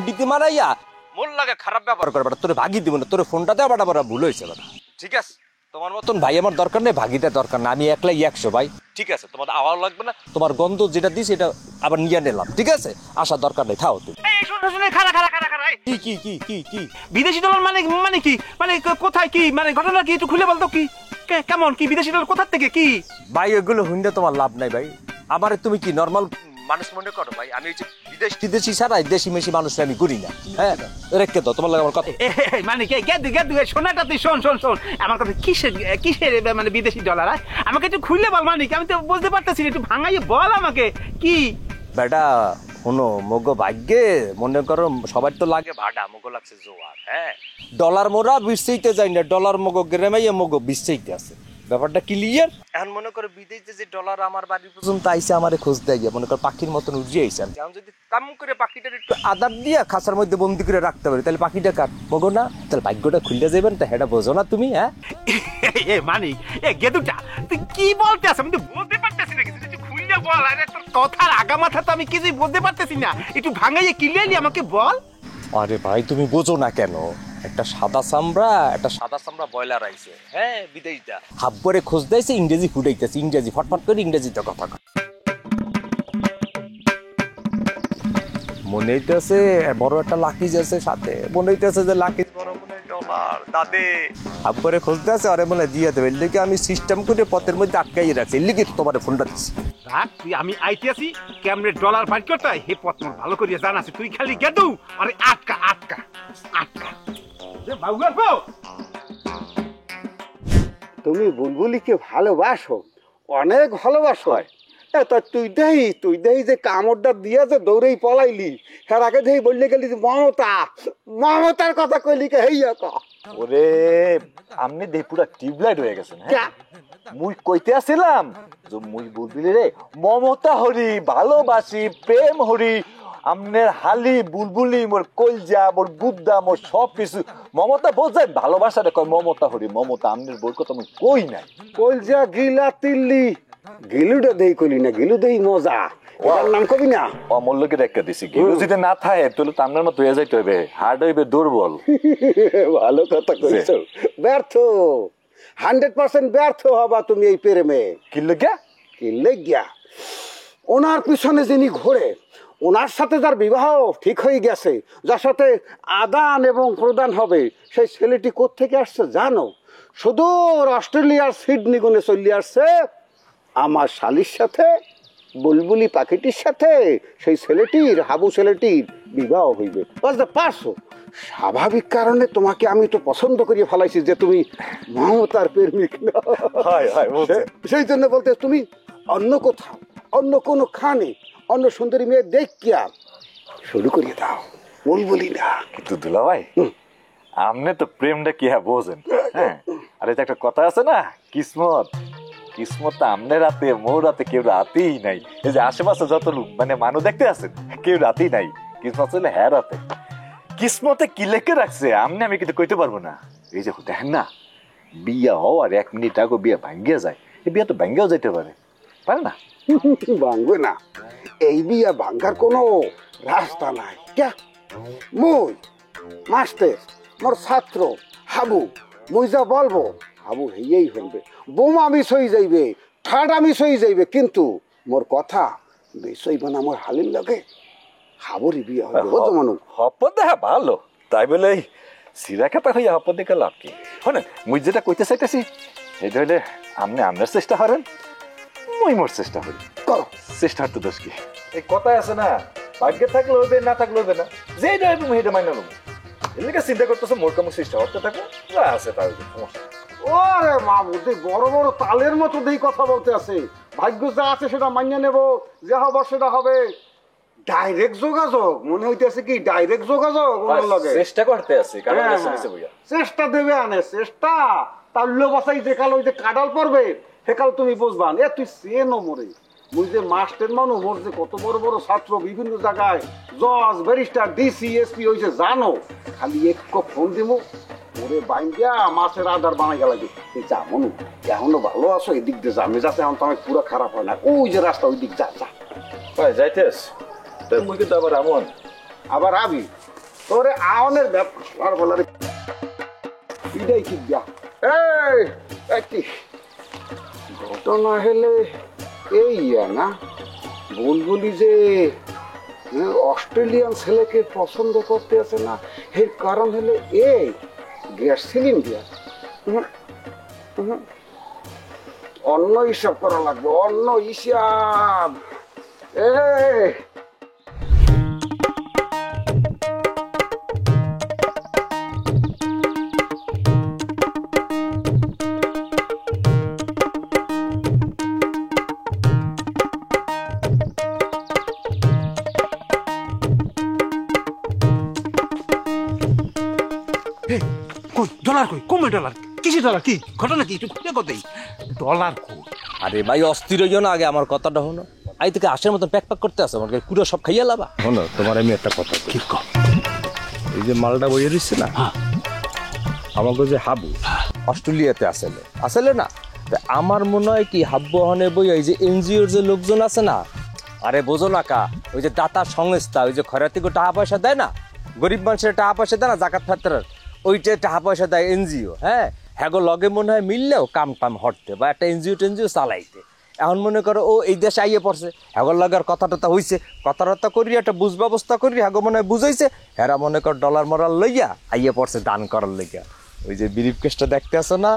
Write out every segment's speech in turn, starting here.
দিতে মারাইয়া মোর লাগে খারাপ ব্যবহার করে বেটা, তোরে ভাগি দিব না, তোর ফোনটা দেওয়া বেটা ভুল হয়েছে বেটা। ঠিক আছে, তোমার মতন ভাই আমার দরকার নেই, ভাগিটা দরকার না, আমি একলাই 100 ভাই। ঠিক আছে, তোমার আওয়াজ লাগবে না, তোমার গন্ধ যেটা দিস এটা আবার নিয়ে নিলাম। ঠিক আছে, আসার দরকার নেই, থাও তুমি। কি কি কি কি কি বিদেশি ডলার মানে মানে কি মানে কোথায় কি মানে ঘটনা কি একটু খুলে বলতো কি কেমন কি বিদেশি ডলার কোথা থেকে কি? ভাই এগুলো হুন্ডে তোমার লাভ নাই ভাই, আমারে তুমি কি নর্মাল মানুষ মনে করো ভাই? আমি বিদেশি ছাড়াই দেশি মেশি মানুষ আমি করি না। হ্যাঁ রেখে দাও, তোমার লাগে আমার কথা মানে গেদু শোনাটা তুই শোন শোন শোন আমার কথা। কিসের কিসের মানে বিদেশি ডলার? আমাকে একটু খুলে বল, মানে কি আমি তো বুঝতে পারতেছি না, একটু ভাঙাইয়ে বল আমাকে কি বেটা। শোনো, মগো ভাগ্যে মনে করো সবার তো লাগে ভাড়া, মগো লাগছে জোয়ার। হ্যাঁ, ডলার মোরা বিশাইতে যাই না, ডলার মগো গ্রামাইয়া মগো বিশাইতে আছে, ব্যাপারটা ক্লিয়ার। এখন মনে করো বিদেশে যে ডলার আমার বাড়ি পর্যন্ত আইসে আমারে খোঁজ দেয়, মনে করো পাখির মতন উড়িয়ে আইসে। এখন যদি কাম করে পাখিটার একটু আদার দিয়া খাঁচার মধ্যে বন্দি করে রাখতে পারি, তাহলে পাখিটা কার মগো না? তাহলে ভাগ্যটা খুললে যাবেন, তা হেটা বোঝো না তুমি? হ্যাঁ এ মানে এ গেদুটা তুই কি বলতে আছিস? আমি তো বলতে পারতেছি না কিছু, একটু খুলে বল। আরে তোর কথার আগা মাথা তো আমি কিছুই বলতে পারতেছি না, একটু ভাঙাইয়ে ক্লিয়ারলি আমাকে বল। আরে ভাই তুমি বোঝো না কেন? একটা সাদা চামড়া বয়লার আইছে, হ্যাঁ বিদেশটা হাফ করে খোঁজ দিয়েছে, ইংরেজি ফুটাইতেছে, ইংরেজি ফটফট করে ইংরেজিতে কথা কয়। মনে হইতেছে বড় একটা লাকিজ আছে সাথে, মনে হইতেছে যে লাকিজ বড় মনে ডলার দাদে হাফ করে খুঁজতে আছে, আরে বলে দিয়ে দেবে। এর আমি সিস্টেম করে পথের মধ্যে আটকাই রাখছি, এর লিগে তোমার ফোনটা দিচ্ছি। তুই আমি আইতে আছি ক্যামেরে ডলার ফাইট করতে, হে পথ মোর ভালো করিয়া জানা আছে, তুই খালি গেদু আরে আটকা আটকা আটকা। তুমি বুলবুলিকে ভালোবাসো, অনেক ভালোবাসো। তুই দেহি যে কামড়টা দিয়ে যে দৌড়েই পলাইলি, তার আগে দেহি বললে গেলি যে মমতার কথা কইলি কে হেইয়া ক। ওরে আমনে দেহি পুরা টিউবলাইট হয়ে গেছেন। হ্যাঁ মুই কইতে আসছিলাম যে মুই বুলবুলি রে মমতা হরি, ভালোবাসি, প্রেম হরি। আমনের হালি বুলবুলি মোর কলজা, মোর বুদ্ধা, মোর সব কিছু মমতা বোঝায়, ভালোবাসাটা কয় মমতা হরি মমতা। আমনের বই কথা আমি কই নাই। কলজা গিলা তিল্লি, গিলুটা দেই কইলি না, গিলু দেই মজা, ওর নাম কবি না। অমূল্যকে রেখে দিছি, গিলু যদি না থাকে তাহলে তো আমনের মতো হয়ে যাইতে হবে, হার্ড হইবে, দুর্বল। ভালো কথা কইছো। ব্যর্থ 100% ব্যর্থ হবা তুমি এই প্রেমে। কিল্লে গিয়া ওনার পিছনে যিনি ঘোরে, ওনার সাথে যার বিবাহ ঠিক হয়ে গেছে, যার সাথে আদান এবং প্রদান হবে, সেই ছেলেটি কোত্থেকে আসছে জানো? সুদূর অস্ট্রেলিয়ার সিডনি গুনে চলে আসছে আমার শালির সাথে, বুলবুলি পাখিটির সাথে। সেই ছেলেটির, হাবু ছেলেটির বিবাহ হইবে, বুঝতে পারছো? স্বাভাবিক কারণে তোমাকে আমি তো পছন্দ করিয়ে ফেলাইছি যে তুমি মমতার প্রেমিক না। সেই জন্য বলতে তুমি অন্য কোথাও, অন্য কোনো খানে, অন্য সুন্দরী মেয়ে দেখিয়া শুরু করিয়ে দাও, বুলবুলি না। কিন্তু দুলা ভাই আমনে তো প্রেমটা কি হ্যাঁ বোঝেন। হ্যাঁ আরে একটা কথা আছে না, কিসমত কিসমত তো আমনের রাতে মোর রাতে কেউ রাতেই নাই। এই যে আশেপাশে যত মানে মানুষ দেখতে আছেন কেউ রাতেই নাই, কিসমত ছিল হ্যাঁ রাতে। কিসমতে কি লেখে রাখছে আমনে আমি কিন্তু কইতে পারবো না। এই যে দেখেন না, বিয়া হওয়ার 1 মিনিট আগে বিয়া ভাঙ্গিয়া যায়, এই বিয়া তো ভাঙ্গিয়াও যাইতে পারে, পারে না? ভাঙবে না, এই বিয়া ভাঙ্গার কোনো রাস্তা নাই। মুই মাস্টার, মোর ছাত্র হাবু, মুই যা বলবো হাবু হেয়েই হইবে। বোমা মিস হয়ে যাইবে, ঠাডা মিস হয়ে যাইবে, কিন্তু মোর কথা মিস হইবে না। মোর হালির লাগে হাবুরই বিয়া হবে। বুঝো মানু হপদ দেখা ভালো, তাই বলে সিরা কাটা হইয়া হপদ দেখে লাভ কি? শোনেন মুই যেটা কইতে চাইতেছি এটা হইলে আমনে আমনের চেষ্টা করেন, মুই মোর চেষ্টা করি। করো চেষ্টা তো দোষ কি? এই কথা আছে না, ভাগ্যে থাকলে হইবে, না থাকলে হইবে না, যেটা হইবে মুই এটা মাইনা লব। এলাকা চিন্তা করতেছো মোর কাম চেষ্টা করতে থাকো, যা আছে তাই সমস্যা। ওরে মা বুঝি বড় বড় তালের মতো দেই কথা বলতে আছে। ভাগ্য যা আছে সেটা মানিয়ে নেব, যা হবে সেটা হবে। ডাইরেক্ট যোগাযোগ মনে হইতেছে কি? ডাইরেক্ট যোগাযোগ ওনার লগে চেষ্টা করতে আছে, কারণ এসএমএসে বইয়া চেষ্টা দেবে আনে চেষ্টা তাল্লো বাসাই যে কাল ওই যে কাডাল পড়বে সেকাল তুমি বুঝবা। এ তুই চেনো মরে, মুই যে মাস্টার মানুষ, মোর যে কত বড় বড় ছাত্র বিভিন্ন জায়গায় জজ, ব্যারিস্টার, ডিসি, এসপি হইছে জানো। খালি এক ফোন দিমু, ওরে বাইন্ডিয়া মাছের আধার বানাই গেল। যা মনু এখনো ভালো আছো, এদিক দিয়ে যাবে যাতে এখন তো আমার পুরো খারাপ হয় না। ওই যে রাস্তা ওই দিক যা যা যাইতেস মুই কিন্তু আবার আমন আবার আবি তোরে আওনের ব্যাপার বলার এটাই কি যা এই কি ঘটনা হলে এই না বুলবুলি যে অস্ট্রেলিয়ান ছেলেকে পছন্দ করতে আছে না এর কারণ হলে এই গ্যাস সিলিন্ডার অন্য হিসাব করা লাগবে অন্য হিসাব ডলার কই কমে ডলার কিসে ডলার কি ঘটনা কি একটু খুঁজে কথাই ডলার কই আরে ভাই অস্থির হইও না, আগে আমার কথাটা হলো। আই থেকে আসার মতন প্যাক প্যাক করতে আসো, আমার কুড়ো সব খাইয়া লাবা। শোনো, তোমার আমি একটা কথা কি কম এই যে মালটা বইয়ে দিচ্ছে না, আমাকে যে হাবু অস্ট্রেলিয়াতে আসলে না, আমার মনে হয় কি হাব্বু হনে বই এই যে এনজিওর যে লোকজন আছে না, আরে বোঝো না কা, ওই যে দাতা সংস্থা, ওই যে খয়রাতিকে টাকা পয়সা দেয় না, গরিব মানুষের টাকা পয়সা দেয় না, জাকাত ফাতরার ওইটা টাকা পয়সা দেয় এনজিও। হ্যাঁ হ্যাগো লগে মনে হয় মিললেও কাম টাম হটতে বা একটা এনজিও টেনজিও চালাইতে। এখন মনে করো ও এই দেশে আইয়ে পড়ছে, হ্যাগোর লগে আর কথা টথা হইছে, কথাবার্তা করি একটা বুঝ ব্যবস্থা করি, হ্যাগো মনে হয় বুঝাইছে, হেরা মনে কর ডলার মরাল লইয়া আইয়ে পড়ছে দান করার লইয়া। ওই যে বিরিফ কেসটা দেখতে আসো না,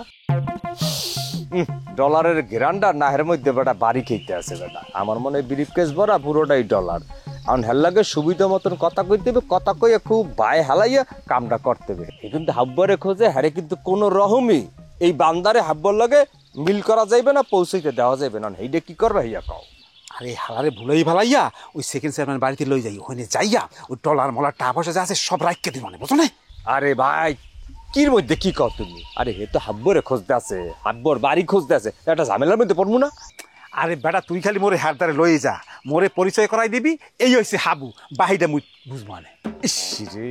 ডলারের গ্রান্ডা নাহের মধ্যে বেটা বাড়ি খেতে আছে বেটা। আমার মনে হয় বিরিফ কেস ভরা পুরোটাই ডলার। এখন হেল্লাকে সুবিধা মতন কথা কইতে হবে, কথা কইয়া খুব ভাই হালাইয়া কামটা করতে হবে। কিন্তু হাব্বারে খোঁজে হ্যারে কিন্তু কোনো রকমই এই বান্দারে হাব্বার লগে মিল করা যাইবে না, পৌঁছাইতে দেওয়া যাইবে না। এইটা কি করবে হইয়া কও? আরে হালারে ভুলাই ভালাইয়া ওই সেকেন্ড চেয়ারম্যান বাড়িতে লই যাই, ওখানে যাইয়া ওই ডলার মলার টাকা পয়সা যা আছে সব রাখকে দিই, মানে বুঝো না? আরে ভাই কির মধ্যে কি কও তুমি? আরে হে তো হাব্বরে খুঁজতে আছে, হাব্বর বাড়ি খুঁজতে আছে, একটা ঝামেলার মধ্যে পড়বো না? আরে বেটা তুই খালি মোরে হাত দ্বারে লই যা, মোরে পরিচয় করাই দিবি, এই হয়েছে হাবু, বাহিটা মুই বুঝবো না। রে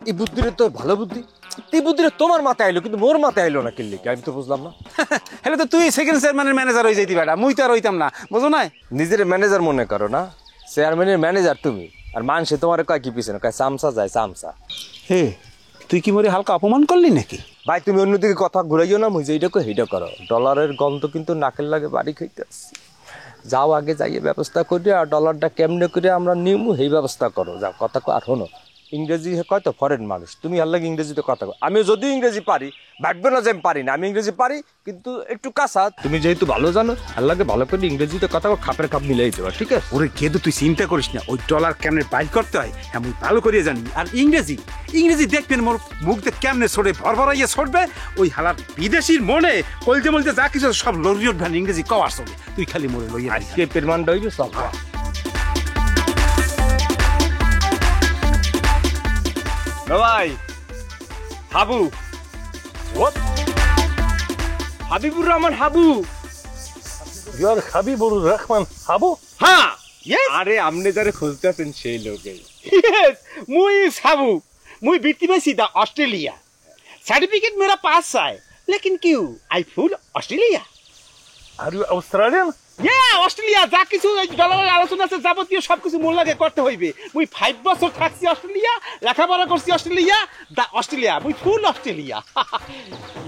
এই বুদ্ধিরে তো ভালো বুদ্ধি, এই বুদ্ধিরে তোমার মাথায় আইলো কিন্তু মোর মাথায় আইলো না কিনলে, আমি তো বুঝলাম না। হলে তো তুই সেকেন্ড চেয়ারম্যানের ম্যানেজার হয়ে যাইতি বেটা, মুই তো আর হইতাম না, বুঝো না? নিজের ম্যানেজার মনে করো না, চেয়ারম্যানের ম্যানেজার তুমি, আর মানুষে তোমার কয় কি পিছনে কয় চামচা যায় চামচা। হে তুই কি মোরে হালকা অপমান করলি নাকি? ভাই তুমি অন্যদিকে কথা ঘুরাইও না, মুই যেইটা কই সেইটা করো। ডলারের গন্ধ কিন্তু নাকের লাগে বাড়ি খাইতে আসছি, যাও আগে যাইয়ে ব্যবস্থা করি, আর ডলারটা কেমনে করে আমরা নিমু সেই ব্যবস্থা করো। যাও কথা কো। আর শোনো, ইংরেজি কয় তো ফরেন মানুষ, তুমি আর লাগে ইংরেজিতে কথা কো। আমিও যদি ইংরেজি পারি, ভাববে না যে আমি পারি না, আমি ইংরেজি পারি কিন্তু একটু কাঁচা। তুমি যেহেতু ভালো জানো, আর লাগে ভালো করে ইংরেজিতে কথা কো, খাপের খাপ মিলাই দেবা, ঠিক আছে? ওরে কেদু তুই চিন্তা করিস না, ওই ডলার কেমনে বাইর করতে হয় আমি ভালো করিয়ে জানি। আর ইংরেজি দেখবেন মোর মুখ দিয়ে কেমনে ছড়ে ভরভরাইয়া ছড়বে, ওই হালার বিদেশির মনে কলজে মলজে যা কিছু সব লরিয়ট ভ্যান ইংরেজি কওয়ার চলে। তুই খালি মোরে লইয়া আজকে পেরমানটা হইবে সব। ভাই Habu, Habibur Rahman Habu. You are Habibur Rahman Habu? হ্যাঁ ইয়েস, আরে আপনি যারা খুঁজতে আছেন সেই লোকেই। यस मुई साबू मुई बीती में सीधा ऑस्ट्रेलिया सर्टिफिकेट मेरा पास है लेकिन क्यों आई फुल Australia Are you Australian? Australia যা কিছু ডলারের আলোচনা আছে যাবতীয় সবকিছু মূল লাগে করতে হইবে। মুই 5 বছর থাকছি অস্ট্রেলিয়া, লেখাপড়া করছি অস্ট্রেলিয়া, অস্ট্রেলিয়া মুই ফুল Australia.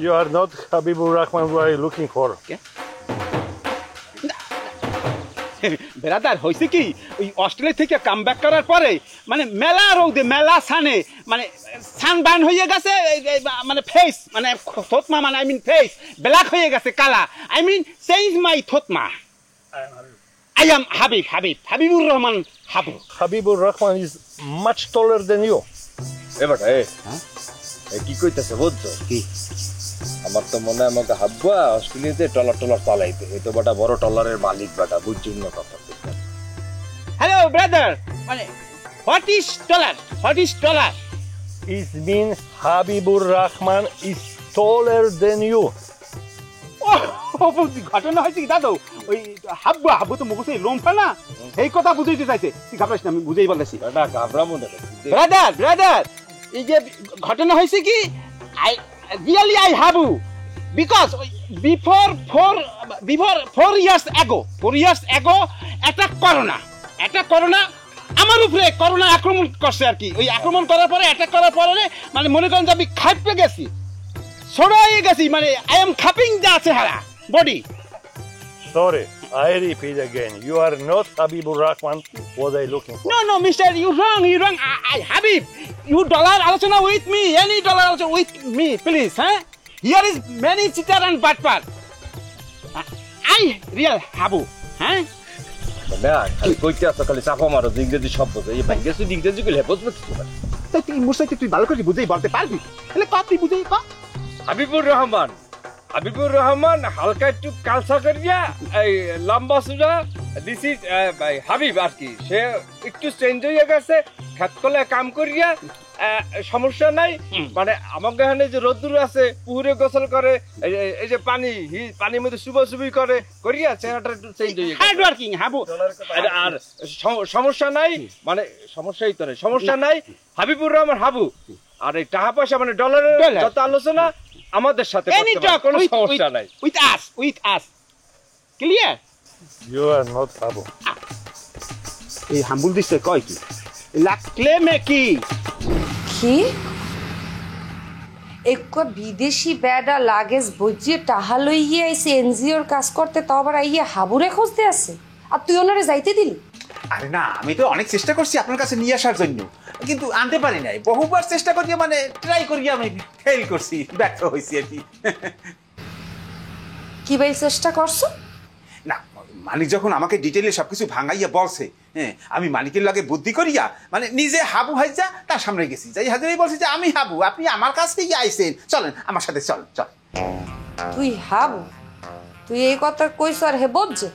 You are not Habibur Rahman who are you looking for. বেরাদার হয়েছে কি, ওই অস্ট্রেলিয়া থেকে কাম ব্যাক করার পরে মানে মেলা রোদে মেলা সানে মানে সানবার্ন হয়ে গেছে, মানে ফেস মানে থতমা মানে আই মিন ফেস ব্ল্যাক হয়ে গেছে, কালা। আই মিন চেঞ্জ মাই থতমা। I am Habibur Rahman Habu. Habibur Rahman is much taller than you. এবার কি কইতেছে বুঝছো কি? আমার তো মনে হয় আমাকে হাব্বা অস্ট্রেলিয়াতে টলার চালাইতে, এই তো বাটা বড় টলারের মালিক বাটা, বুঝছি না কথা। হ্যালো ব্রাদার, মানে what is dollar? It means Habibur Rahman is taller than you. ঘটনা হয়েছে কি দাদু, ওই হাব্বু তো মুখে লোমফা না, এই কথা বুঝাইতে চাইছে। তুই ঘাবড়াস না, আমি বুঝেই বলতেছি। বেটা ঘাবড়া মনে ব্রাদার এই যে ঘটনা হয়েছে কি, I habu because before 4 years ago একটা করোনা আমার উপরে করোনা আক্রমণ করছে আর কি। ওই আক্রমণ করার পরে অ্যাটাক করার পরে মানে মনে করেন যে আমি খাইপে গেছি, ছড়াই গেছি, মানে আই এম খাপিং যা চেহারা body. Sorry, I repeat again. You are not Habibur Rahman. Was I looking for? No, mister, you wrong. Habib, you dollar আলোচনা with me, any dollar আলোচনা with me, please, huh? Here is many cheater and butler. I real Habu, huh? না খালি কইতে আসো, খালি চাপা মারো, ইংরেজি শব্দ এই ভাঙ্গে শুধু ইংরেজি কইলে বুঝবে কিছু না। তাই তুই মোর সাথে তুই ভালো করে বুঝাই বলতে পারবি, তাহলে কত তুই বুঝাই ক। হাবিবুর রহমান হালকা একটু কালসা করিয়া এই লম্বা সুজা, দিস ইজ হাবিব আর কি। সে একটু চেঞ্জ হয়ে গেছে, খেত কলে কাম করিয়া সমস্যা নাই। মানে আমাকে এখানে যে রোদ্দুর আছে, পুকুরে গোসল করে, এই যে পানির মধ্যে সুবি করে করিয়া চেহারাটা একটু চেঞ্জ হয়ে গেছে। Hard working Habu. আর সমস্যা নাই, মানে সমস্যাই তো সমস্যা নাই। হাবিবুর রহমান হাবু। আর এই টাকা পয়সা মানে ডলারের যত আলোচনা আমাদের সাথে কোনো সমস্যা নাই। With us clear. You are not Habu. এই হাম্বুল দিছে কয় কি লাগলে মে কি এক বিদেশি বেডা লাগেজ বজিয়ে টাহা লইয়ে আইসে এনজিওর কাজ করতে, তো আবার আইয়া হাবুরে খুঁজতে আছে, আর তুই ওনারে যাইতে দিলি? আরে না, আমি তো অনেক চেষ্টা করছি আপনার কাছে নিয়ে আসার জন্য, কিন্তু আনতে পারি নাই। বহুবার চেষ্টা করিয়া মানে ট্রাই করিয়া আমি ফেল করছি, ব্যর্থ হয়েছি আর কি। কি ভাই চেষ্টা করছো? না, মালিক যখন আমাকে ডিটেইলে সবকিছু ভাঙাইয়া বলছে, হ্যাঁ, আমি মালিকের লগে বুদ্ধি করিয়া মানে নিজে হাবু হাইজা তার সামনে গেছি, যাই হাজারেই বলছি যে আমি হাবু, আপনি আমার কাছেই আইছেন, চলেন আমার সাথে, চল। তুই হাবু? তুই এই কথা কইছ আর হে বুঝছে?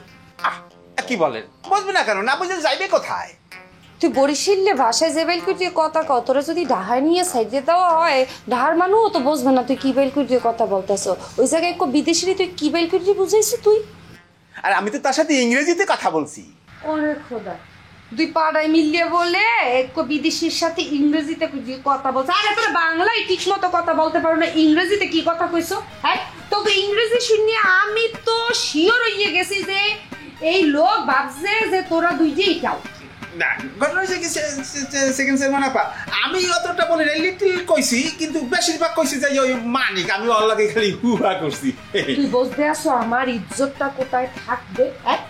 কি বলেন, বুঝবে না কেন? না বুঝলে যাইবে কোথায়? তুই বরিশালে ভাষায় যে বেল কুটিয়ে কথা কও, তোরা যদি ডাহার নিয়ে সাইডে দেওয়া হয়, ডাহার মানুষ তো বুঝবে না তুই কি বেল কুটিয়ে কথা বলতেছ। ওই জায়গায় এক বিদেশি তুই কি বেল কুটিয়ে বুঝাইছিস তুই? আর আমি তো তার সাথে ইংরেজিতে কথা বলছি। ওরে খোদা, দুই পাড়ায় মিলিয়ে বলে এক বিদেশির সাথে ইংরেজিতে কথা বলছে। আরে তোরা বাংলায় ঠিক মতো কথা বলতে পারো না, ইংরেজিতে কি কথা কইছো? হ্যাঁ, তোকে ইংরেজি শুনিয়ে আমি তো শিওর হইয়ে গেছি যে এই লোক ভাবছে যে তোরা দুইজেই যাও। না, ঘটনা হয়েছে কি সেকেন্ড সেরমন আপা, আমি অতটা বলি না, লিটল কইছি, কিন্তু বেশিরভাগ কইছি যে ওই মানিক, আমি ওর লাগে খালি হুহা করছি। তুই বুঝতে আসো আমার ইজ্জতটা কোথায় থাকবে? হ্যাঁ,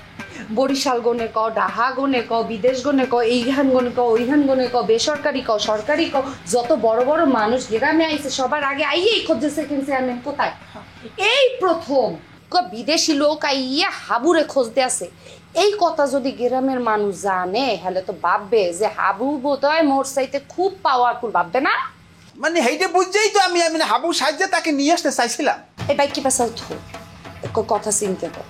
বরিশাল গনে ক, ডাহা গনে ক, বিদেশ গনে ক, এইখান গনে ক, ওইখান গনে ক, বেসরকারি ক, সরকারি ক, যত বড় বড় মানুষ গ্রামে আইছে সবার আগে আইয়েই খোঁজে সেকেন্ড চেয়ারম্যান কোথায়। এই প্রথম বিদেশি লোক আইয়া হাবুরে খুঁজতে আছে। এই কথা যদি গ্রামের মানুষ জানে, হলে তো ভাববে যে হাবু বোধহয় মোর চাইতে খুব পাওয়ারফুল, ভাববে না? মানে সেইটা বুঝছেই তো আমি হাবু সাহায্যে তাকে নিয়ে আসতে চাইছিলাম। এই বাইক কি পেশাল কথা চিনতে কর।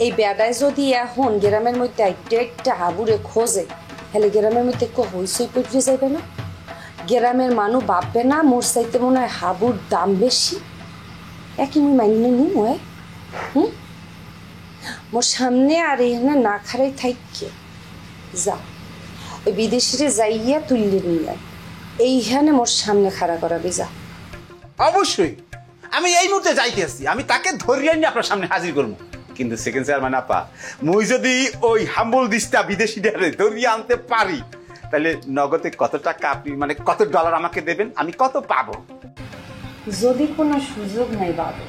এই বেড়ায় যদি এখন গ্রামের মধ্যে একটা হাবুরে খোঁজে, হলে গ্রামের মধ্যে হইসই পড়ে যাবে না? গ্রামের মানুষ ভাববে না মোর চাইতে মনে হয় হাবুর দাম বেশি? একই মুই মাইনে নি হয়। মোর সামনে আর এখানে না খারাই থাইকে যা, ওই বিদেশিরে যাইয়া তুললে নিয়ে এইখানে মোর সামনে খাড়া করাবি, যা। অবশ্যই আমি এই মুহূর্তে যাইতে আসছি, আমি তাকে ধরিয়ে নিয়ে আপনার সামনে হাজির করবো। কিন্তু সেকেন্ড চেয়ারম্যান আপা, মুই যদি ওই হাম্বল দিসটা বিদেশিটারে ধরিয়ে আনতে পারি, তাহলে নগদে কত টাকা আপনি মানে কত ডলার আমাকে দেবেন, আমি কত পাবো? যদি কোনো সুযোগ নাই বাবু,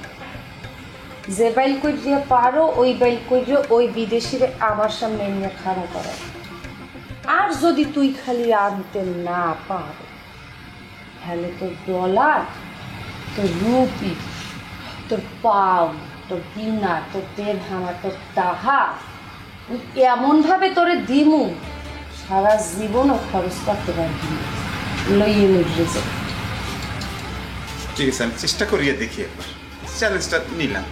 যে বাইল কইরে পারো ওই বাইল কইরে ওই বিদেশিরে আমার সামনে নিয়ে খাড়া করা। আর যদি তুই খালি আনতে না পারো, তাহলে তোর ডলার, তোর রুপি, তোর পাউন্ড, তোর দিনার, তোর দেড়হাম, তোর টাহা এমন ভাবে তোরে দিমু সারা জীবনও খরচ করতে পারবি না। লইয়ে মুড়ে যা। ঠিক আছে, আমি চেষ্টা করিয়ে দেখি একবার, চ্যালেঞ্জটা নিলাম।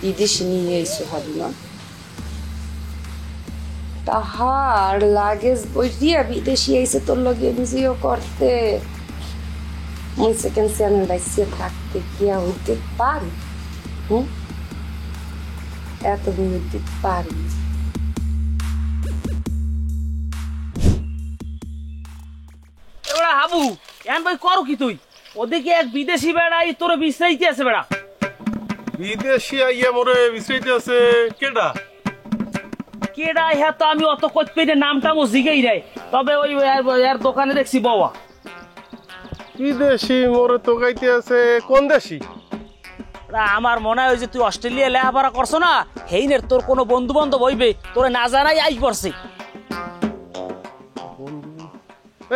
বিদেশে নিয়ে এসে হবে না, তাহার লাগেজ বইয়া বিদেশি এসে তোর লগে এনজিও করতে। সেকেন্ড চেয়ারম্যান বাইসে থাকতে গিয়া হইতে পারি? এত হইতে পারি? হাবু এন ভাই করো কি তুই? ওদিকে এক বিদেশি বেড়াই তোর বিশ্রাইতে আছে বেড়া। বিদেশি আইয়া মোরে বিশ্রাইতে আছে কেডা? কেডা হ্যাঁ তো আমি অত কত পেয়ে নামটা মো জিগেই রে, তবে ওই এর দোকানে দেখছি বাবা। বিদেশি মোরে তো গাইতে আছে কোন দেশি? আমার মনে হয় যে তুই অস্ট্রেলিয়া লেখাপড়া করছো না, হেইনের তোর কোনো বন্ধু বান্ধব হইবে তোরে না জানাই আই করছে।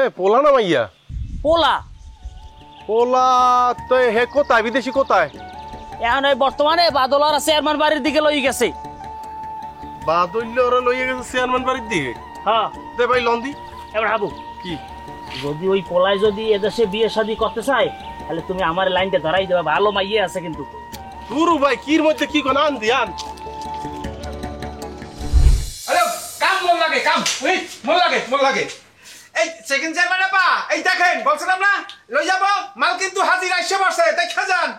এ পোলা না মাইয়া? পোলা। পোলা তো হে কোথায়? বিদেশি কোথায়? এখন এই বর্তমানে বাদলার চেয়ারম্যান বাড়ির দিকে লই গেছে। বাদল্য ওরা লইয়া গেছে চেয়ারম্যান বাড়ির দিকে? হ্যাঁ দে ভাই লন্দি। এবার হাবু কি যদি ওই পোলায় যদি এদেশে বিয়ে শাদী করতে চায় তাহলে তুমি আমার লাইনটা ধরাই দেবে, ভালো মাইয়ে আছে কিন্তু। তুরু ভাই কির মধ্যে কি কোন আন দি আন। আরে কাম মন লাগে, কাম ওই মন লাগে। এই সেকেন্ড চেয়ারম্যান আপা, এই দেখেন বলছিলাম না লই যাব মাল, কিন্তু হাজির আইসে বসে দেখা যান।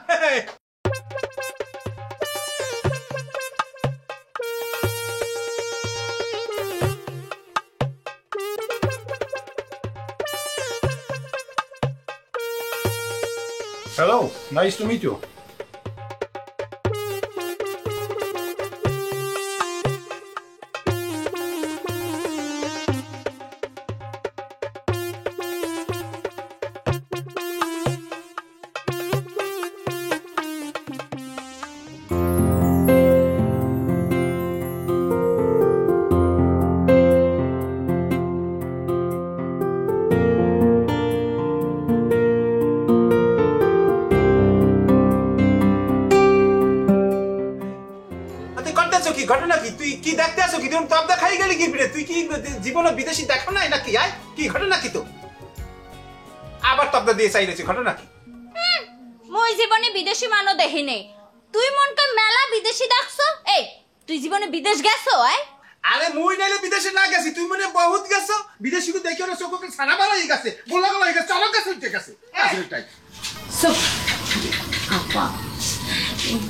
Hello, nice to meet you. কি ঘটনা কি? তুই কি দেখতে আসো কি? তুমি তবদা খাই গেলি কি? তুই কি জীবনে বিদেশি দেখো নাই নাকি? আয় কি ঘটনা কি? তো আবার তবদা দিয়ে চাইলেছি, ঘটনা কি? মই জীবনে বিদেশি মানো দেখি নেই, তুই মনকে মেলা বিদেশি দেখছো। এই তুই জীবনে বিদেশ গেছো? আরে মুই নাইলে বিদেশে না গেছি, তুই মনে বহুত গেছো। বিদেশি কো দেখি ওরা চোখকে ছানা বাড়াই গেছে, গোলা গোলা হয়ে গেছে, চলক গেছে, উঠে গেছে। আপা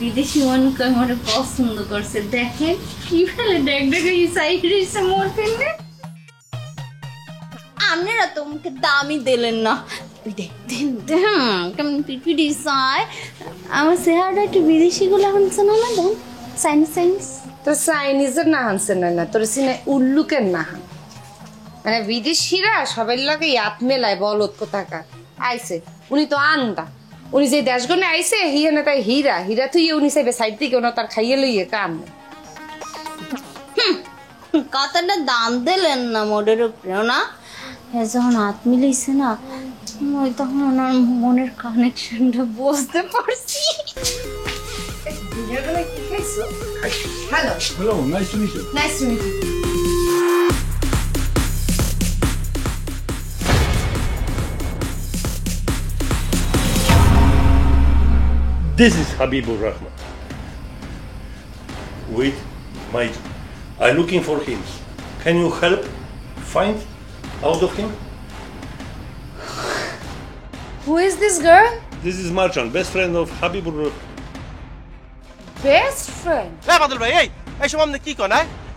বিদেশি মনকে আমার পছন্দ করছে, দেখেন কি ফেলে দেখ দেখ সাইডে মোর ফেলে। আপনারা তো মুখে দামই দিলেন না, কেমন পিটপিটি চায়। আমার চেহারাটা একটু বিদেশি গুলো আনছে না না, দেন চাইনিজ। তোর চাইনিজের না হানছে না, তোর সিনে উল্লুকের না হান। মানে বিদেশিরা সবাই লাগে ইয়াত মেলায় বলত কোথাকার আইছে। উনি তো আন্দা, উনি যে দেশগণে আইছে হিয়ানে তাই হীরা তুই উনি চাইবে সাইড থেকে ওনা তার খাইয়ে লইয়ে কাম। কথাটা দাম দিলেন না মোডের উপরেও না, যখন হাত মিলিয়েছে না ওই তখন ওনার মনের কানেকশনটা বুঝতে পারছি। Hello, nice to meet you. Nice to meet you. This is Habibur Rahman. Wait, Mike. I'm looking for him. Can you help find out of him? Who is this girl? This is Marchan, best friend of Habibur Rahman. Best friend? বাদল ভাই এই সময় আপনি কি কন?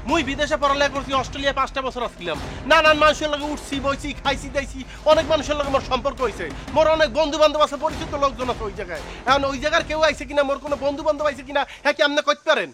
মুই বিদেশে পড়ালেখা করছি, অস্ট্রেলিয়া 5টা বছর আসছিলাম। নানান মানুষের লগে উঠছি বইছি খাইছি দাইছি, অনেক মানুষের লগে মোর সম্পর্ক হয়েছে। মোর অনেক বন্ধু বান্ধব আছে, পরিচিত লোকজন আছে ওই জায়গায়। এখন ওই জায়গার কেউ আইছে কিনা, মোর কোনো বন্ধু বান্ধব আইছে কিনা হ্যাঁ কি আপনি কইতে পারেন?